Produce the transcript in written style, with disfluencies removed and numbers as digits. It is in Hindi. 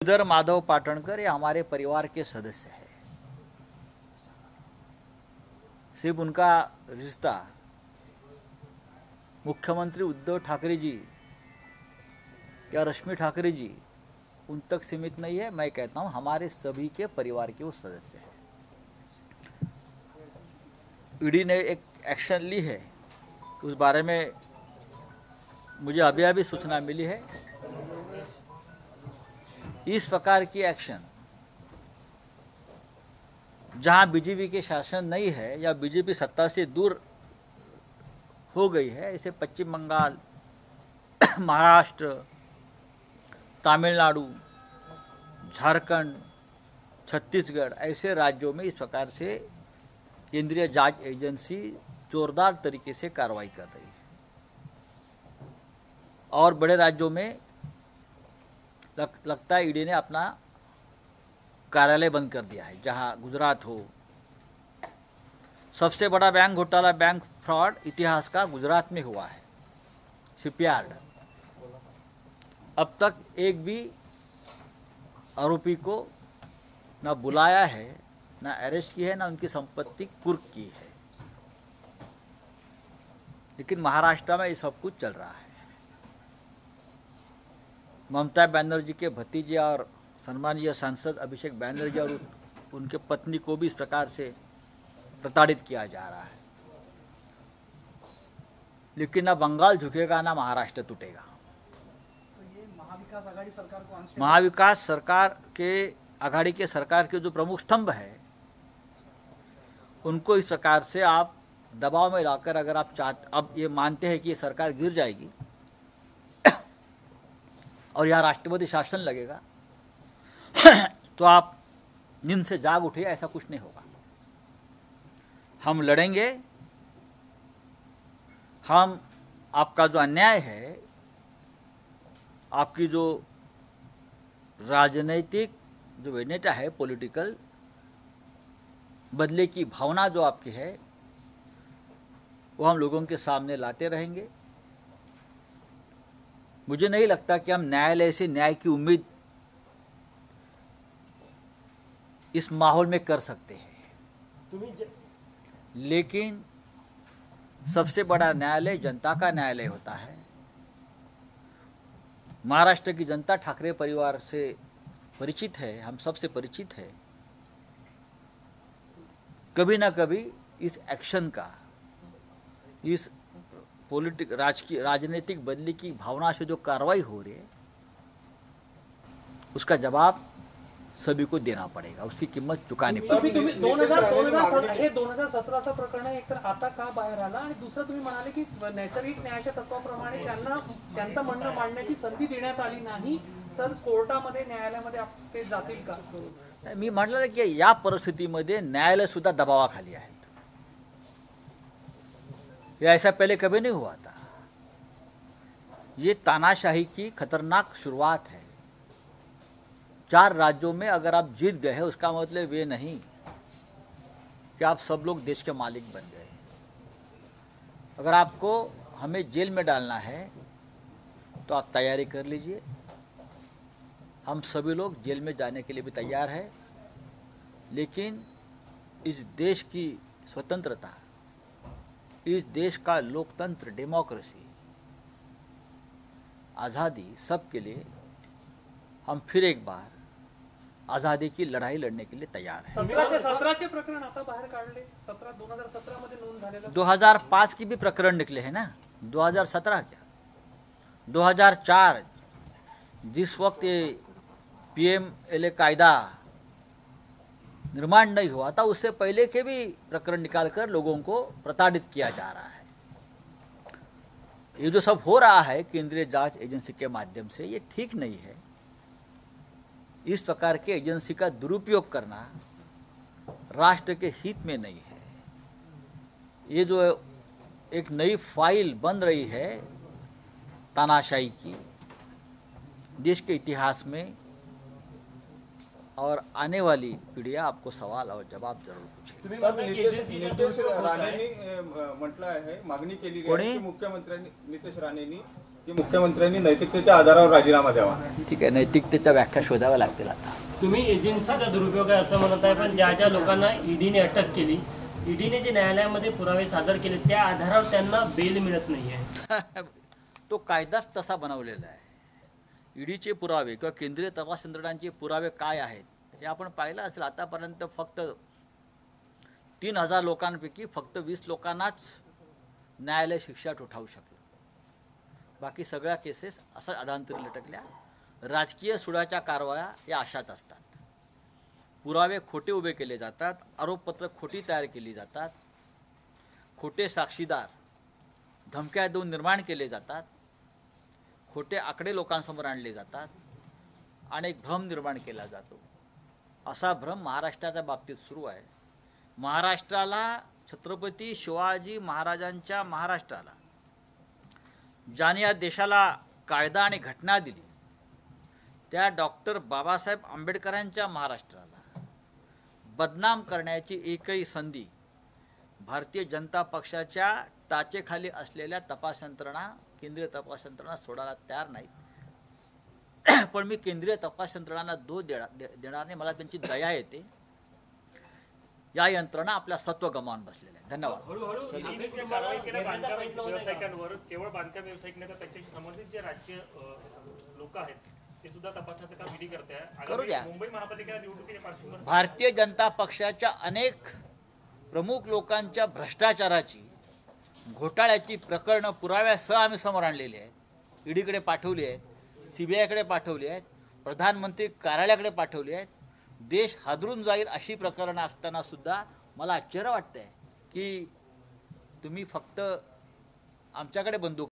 उधर माधव पाटणकर ये हमारे परिवार के सदस्य हैं। सिर्फ उनका रिश्ता मुख्यमंत्री उद्धव ठाकरे जी या रश्मि ठाकरे जी उन तक सीमित नहीं है। मैं कहता हूं हमारे सभी के परिवार के वो सदस्य हैं। ईडी ने एक एक्शन ली है, उस बारे में मुझे अभी सूचना मिली है। इस प्रकार की एक्शन जहां बीजेपी के शासन नहीं है या बीजेपी सत्ता से दूर हो गई है, ऐसे पश्चिम बंगाल, महाराष्ट्र, तमिलनाडु, झारखंड, छत्तीसगढ़ ऐसे राज्यों में इस प्रकार से केंद्रीय जांच एजेंसी जोरदार तरीके से कार्रवाई कर रही है। और बड़े राज्यों में लगता है ईडी ने अपना कार्यालय बंद कर दिया है। जहां गुजरात हो, सबसे बड़ा बैंक घोटाला, बैंक फ्रॉड इतिहास का गुजरात में हुआ है, शिपयार्ड। अब तक एक भी आरोपी को ना बुलाया है, ना अरेस्ट की है, ना उनकी संपत्ति कुर्क की है। लेकिन महाराष्ट्र में ये सब कुछ चल रहा है। ममता बनर्जी के भतीजे और सम्मानीय सांसद अभिषेक बनर्जी और उनके पत्नी को भी इस प्रकार से प्रताड़ित किया जा रहा है। लेकिन ना बंगाल झुकेगा, ना महाराष्ट्र टूटेगा। तो ये महाविकास आघाड़ी सरकार को महाविकास सरकार के आघाड़ी के सरकार के जो प्रमुख स्तंभ है, उनको इस प्रकार से आप दबाव में लाकर, अगर आप अब ये मानते हैं कि ये सरकार गिर जाएगी और यहाँ राष्ट्रपति शासन लगेगा तो आप नींद से जाग उठिए, ऐसा कुछ नहीं होगा। हम लड़ेंगे। हम आपका जो अन्याय है, आपकी जो राजनीतिक जो वेनेटा है, पॉलिटिकल बदले की भावना जो आपकी है, वो हम लोगों के सामने लाते रहेंगे। मुझे नहीं लगता कि हम न्यायालय से न्याय की उम्मीद इस माहौल में कर सकते हैं। लेकिन सबसे बड़ा न्यायालय जनता का न्यायालय होता है। महाराष्ट्र की जनता ठाकरे परिवार से परिचित है, हम सबसे परिचित है। कभी ना कभी इस एक्शन का, इस राजनीतिक बदली की भावना से जो कार्रवाई हो रही है, उसका जवाब सभी को देना पडेगा, उसकी किंमत चुकानी पडेगी। तुम्ही 2017चं प्रकरण एक तर आता का बाहेर आला, आणि दुसरं तुम्ही म्हणाले की नैसर्गिक न्यायाच्या तत्वाप्रमाणे त्यांचं म्हणणं मांडण्याची संधी देण्यात आली नाही, तर कोर्टामध्ये न्यायालयामध्ये ते जातील का? मी म्हटलं की या परिस्थितीमध्ये न्यायालय सुद्धा दबावाखाली आहे। ये ऐसा पहले कभी नहीं हुआ था। ये तानाशाही की खतरनाक शुरुआत है। 4 राज्यों में अगर आप जीत गए हैं, उसका मतलब ये नहीं कि आप सब लोग देश के मालिक बन गए। अगर आपको हमें जेल में डालना है तो आप तैयारी कर लीजिए। हम सभी लोग जेल में जाने के लिए भी तैयार हैं। लेकिन इस देश की स्वतंत्रता, इस देश का लोकतंत्र, डेमोक्रेसी, आज़ादी सबके लिए हम फिर एक बार आज़ादी की लड़ाई लड़ने के लिए तैयार हैं। 17चे प्रकरण आता बाहेर काढले। 2017 मध्ये नोंद झालेलं 2005 की भी प्रकरण निकले हैं ना। 2017 क्या, 2004 जिस वक्त ये PMLA कायदा निर्माण नहीं हुआ था, उससे पहले के भी प्रकरण निकालकर लोगों को प्रताड़ित किया जा रहा है। ये जो सब हो रहा है केंद्रीय जांच एजेंसी के माध्यम से, ये ठीक नहीं है। इस प्रकार के एजेंसी का दुरुपयोग करना राष्ट्र के हित में नहीं है। ये जो एक नई फाइल बन रही है तानाशाही की, देश के इतिहास में, और आने वाली पीढ़ियां आपको सवाल और जवाब जरूर पूछेगी। नितेश राणेंनी म्हटलं आहे, मागणी केली आहे की मुख्यमंत्र्यांनी, नितेश राणेंनी की मुख्यमंत्र्यांनी नैतिकतेच्या आधारावर राजीनामा द्यावा. ठीक आहे, नैतिकतेच्या व्याख्या शोधाव्या लागतील आता. तुम्ही एजन्सीचा दुरुपयोग आहे असं म्हणत आहे, पण ज्या ज्या लोकांना ईडीने अटक केली, ईडीने जे न्यायालयामध्ये पुरावे सादर केले त्या आधारावर त्यांना बेल मिळत नाहीये. तो कायदाच तसा बनवलेला आहे. ईडीचे पुरावे किंवा केंद्रीय तपास यंत्रणांचे पुरावे काय आहेत हे आपण पाहिलं असेल. आतापर्यंत फक्त 3000 लोकांपैकी फक्त 20 लोकांनाच न्यायालय शिक्षा ठोठावू शकलं. बाकी सगळ्या केसेस असं अधांतरी लटकल्या. राजकीय सुडाच्या कारवाया या अशाच असतात. पुरावे खोटे उभे केले जातात, आरोपपत्र खोटी तयार केली जातात, खोटे साक्षीदार धमक्या देऊन निर्माण केले जातात, खोटे आकडे लोकांसमोर आणले जातात आणि एक भ्रम निर्माण केला जातो. असा भ्रम महाराष्ट्राच्या बाबतीत सुरू आहे. महाराष्ट्राला, छत्रपती शिवाजी महाराजांच्या महाराष्ट्राला, ज्याने या देशाला कायदा आणि घटना दिली, त्या डॉक्टर बाबासाहेब आंबेडकरांच्या महाराष्ट्राला बदनाम करण्याची एकही संधी भारतीय जनता पक्षाच्या टाचेखाली असलेल्या तपास यंत्रणा, केंद्रीय तपास यंत्रणा सोडायला तयार नाहीत. पण मी केंद्रीय तपास यंत्रणांना दोष देणार नाही. मला त्यांची दया येते. या यंत्रणा आपल्या सत्व गमावून बसलेल्या आहेत. धन्यवाद. ईडीने कारवाई केल्या बांधकाम व्यावसायिकांवर, केवळ बांधकाम व्यावसायिक नाही तर त्यांच्याशी संबंधित जे राजकीय लोक आहेत ते सुद्धा तपासण्याचं काम ईडी करते आहे. करू द्या. मुंबई महापालिका निवडणुकीच्या पार्श्वभूमीवर भारतीय जनता पक्षाच्या अनेक प्रमुख लोकांच्या भ्रष्टाचाराची, घोटाळ्याची प्रकरणं पुराव्यासह आम्ही समोर आणलेली आहेत. ईडीकडे पाठवली आहेत, सीबीआयकडे पाठवली आहेत, प्रधानमंत्री कार्यालयाकडे पाठवली आहेत. देश हादरून जाईल अशी प्रकरणं असताना सुद्धा मला आश्चर्य वाटतंय की तुम्ही फक्त आमच्याकडे बंदूक